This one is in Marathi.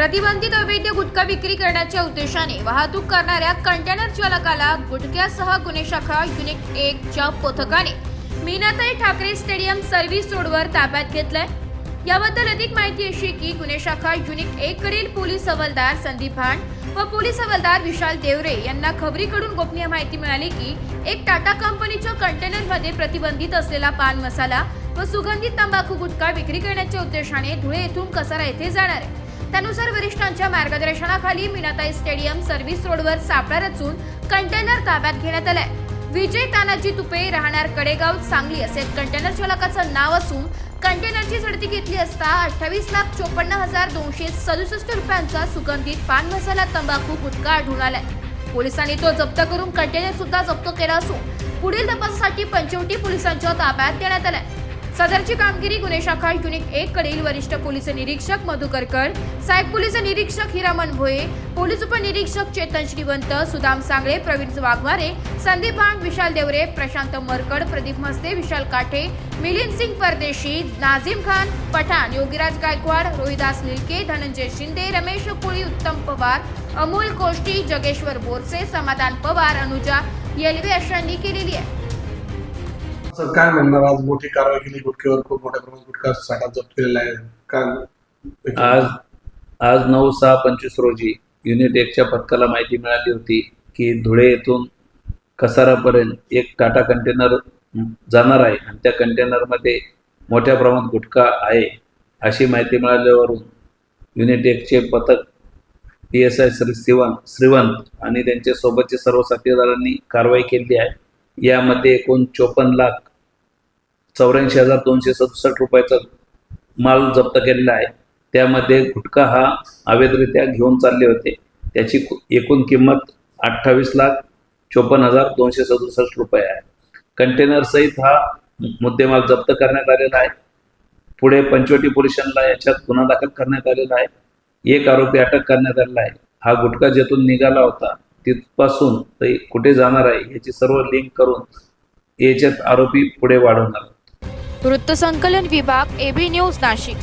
प्रतिबंधित अवैध गुटखा विक्री करण्याच्या उद्देशाने वाहतूक करणाऱ्या कंटेनर चालकाला गुटख्यासह गुन्हे शाखा युनिट 1 च्या पथकाने मीनाताई ठाकरे स्टेडियम सर्व्हिस रोडवर ताब्यात घेतलंय। याबद्दल अधिक माहिती अशी की गुन्हे शाखा युनिट 1 कडील पोलीस हवालदार संदीप भांड व पोलीस हवालदार विशाल देवरे यांना खबरीकडून गोपनीय माहिती मिळाली की एक टाटा कंपनीच्या कंटेनरमध्ये प्रतिबंधित असलेला पान मसाला व सुगंधित तंबाखू गुटखा विक्री करण्याच्या उद्देशाने धुळे येथून कसारा येथे जाणार आहे। त्यानुसार वरिष्ठांच्या मार्गदर्शनाखाली मीनाताई स्टेडियम सर्व्हिस रोडवर सापळा रचून कंटेनर ताब्यात घेण्यात आलाय। विजय तानाजी तुपे राहणार कडेगाव सांगली असे कंटेनर चालकाचं नाव असून कंटेनरची झडती घेतली असता 28,54,267 रुपयांचा सुगंधित पान मसाला तंबाखू गुटखा आढळून आलाय। पोलिसांनी तो जप्त करून कंटेनर सुद्धा जप्त केला असून पुढील तपासासाठी पंचवटी पोलिसांच्या ताब्यात देण्यात आलाय। सदरची कामगिरी गुन्हे शाखा युनिट 1 कडील वरिष्ठ पोलीस निरीक्षक मधुकर कर, सहाय्यक पोलीस निरीक्षक हिरामन भोये, पोलीस उपनिरीक्षक चेतन श्रीवंत, सुदाम सांगळे, प्रवीण वाघमारे, संदीप भांड, विशाल देवरे, प्रशांत मरकड, प्रदीप मस्ते, विशाल काठे, मिलिंद सिंग परदेशी, नाझिम खान पठाण, योगीराज गायकवाड, रोहिदास लिलके, धनंजय शिंदे, रमेश पुळी, उत्तम पवार, अमोल कोष्टी, जगेश्वर बोरसे, समाधान पवार, अनुजा येलवे अशांनी केलेली आहे। सर काय म्हणणार, आज मोठी कारवाई केली, गुटख्यावर खूप मोठ्या प्रमाणात गुटखा साठा जप्त केलेला आहे का? आज 9/6/25 रोजी युनिट 1 च्या पथकाला माहिती मिळाली होती की धुळे येथून कसारापर्यंत एक टाटा कंटेनर जाणार आहे आणि त्या कंटेनरमध्ये मोठ्या प्रमाणात गुटखा आहे अशी माहिती मिळाल्यावरून युनिट 1 चे पथक PSI श्रीवंत आणि त्यांच्या सोबतचे सर्व साथीदारांनी कारवाई केली आहे। यामध्ये एकूण 54,84,267 रुपयाचा माल जप्त केलेला आहे। त्यामध्ये गुटखा हा अवैधरित्या घेऊन चालले होते। त्याची एकूण किंमत 28,54,267 रुपये आहे। कंटेनर सहित हा मुद्देमाल जप्त करण्यात आलेला आहे। पुढे पंचवटी पोलिसांना याच्यात गुन्हा दाखल करण्यात आलेला आहे। एक आरोपी अटक करण्यात आलेला आहे। हा गुटखा जेथून निघाला होता तिथपासून ते कुठे जाणार आहे याची सर्व लिंक करून याच्यात आरोपी पुढे वाढवणार। वृत्तसंकलन विभाग AB न्यूज नाशिक।